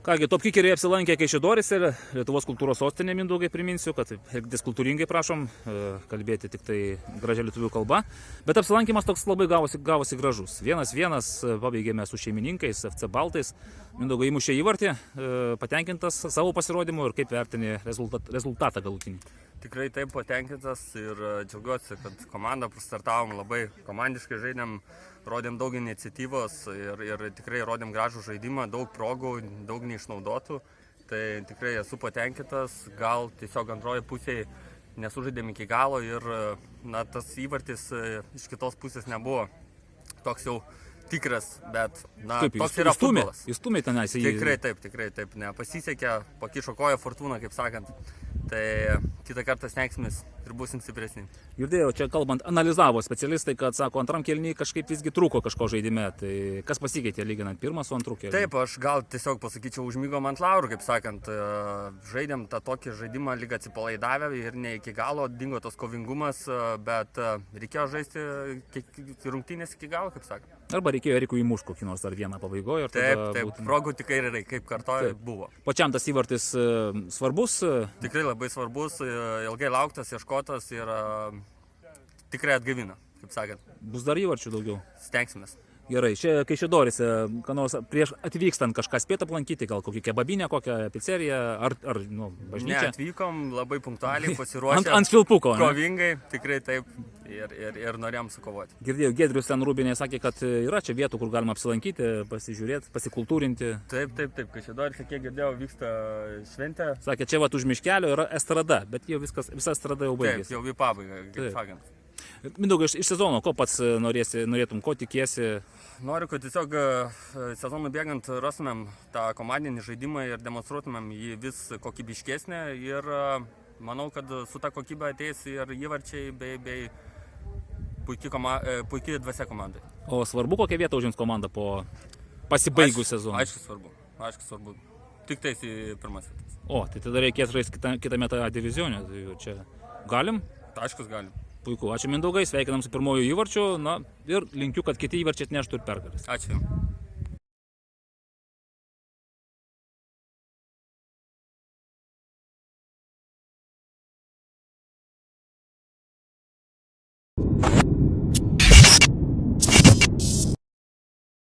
Kągi, top kikeriai apsilankė Kaišiadoryse, Lietuvos kultūros sostinė, Mindaugai, priminsiu, kad elgtis kultūringai prašom, kalbėti tik tai gražia lietuvių kalba, bet apsilankimas toks labai gavosi gražus. 1-1 pabaigėme su šeimininkais, FC Baltais, Mindaugai įmušė įvartį, patenkintas savo pasirodymu ir kaip vertini rezultatą galutinį. Tikrai taip patenkintas ir džiaugiuosi, kad komandą prastartavom labai komandiškai, žaidėm, rodėm daug iniciatyvos ir tikrai rodėm gražų žaidimą, daug progų, daug neišnaudotų. Tai tikrai esu patenkintas, gal tiesiog antroje pusėje nesužaidėm iki galo ir tas įvartis iš kitos pusės nebuvo toks jau tikras, bet taip, toks yra futbolas. Įstūmė tenais į... Tikrai taip, nepasisekė, pakišo koją fortūną, kaip sakant. Tai kitą kartą stengsimės ir būsim stipresni. Girdėjau, čia kalbant, analizavo specialistai, kad sako, antram kėliny kažkaip visgi trūko kažko žaidime. Tai kas pasikeitė lyginant pirmą su antru kėliniu? Taip, aš gal tiesiog pasakyčiau, užmygom ant laurų, kaip sakant, žaidėm tą tokį žaidimą lyg atsipalaidavę ir ne iki galo dingo tas kovingumas, bet reikėjo žaisti rungtynės iki galo, kaip sakant. Arba reikėjo Erikui įmušti kokį nors dar vieną pabaigoje. Taip, progų tikrai yra, kaip kartoju, buvo. Pačiam tas įvartis svarbus? Tikrai labai svarbus, ilgai lauktas, ieškotas ir tikrai atgavina, kaip sakant. Bus dar įvarčių daugiau? Stengsimės. Gerai, čia Kaišiadoryse, ką nors prieš atvykstant kažką spėt aplankyti, gal kokį kebabinę, kokią pizzeriją, ar bažnyčią? Ne, atvykom labai punktualiai, pasiruošę. ant filpuko. Kovingai, tikrai taip, ir norėjom sukovoti. Girdėjau, Giedrius ten Rūbinė sakė, kad yra čia vietų, kur galima apsilankyti, pasižiūrėti, pasikultūrinti. Taip, Kaišiadoryse, kiek girdėjau, vyksta šventė. Sakė, čia už miškelio yra estrada, bet jau visa estrada jau baigėsi. Taip, jau į pabaigą, kaip sakant. Mindaugai, iš sezono, ko pats norėtum, ko tikiesi? Noriu, kad tiesiog sezonui bėgant rastumėm tą komandinį žaidimą ir demonstruotumėm jį vis kokybiškesnį ir manau, kad su ta kokybė ateis ir įvarčiai bei puikiai dvasia komandai. O svarbu, kokią vietą užims komanda po pasibaigus sezoną? Aišku svarbu. Tik tais į pirmas vietas. O, tai tada reikės žaisti kitame divizione, tai čia galim? Aiškus galim. Puiku, ačiū Mindaugai, sveikinam su pirmoju įvarčiu, ir linkiu, kad kiti įvarčiai atneštų ir pergalės. Ačiū.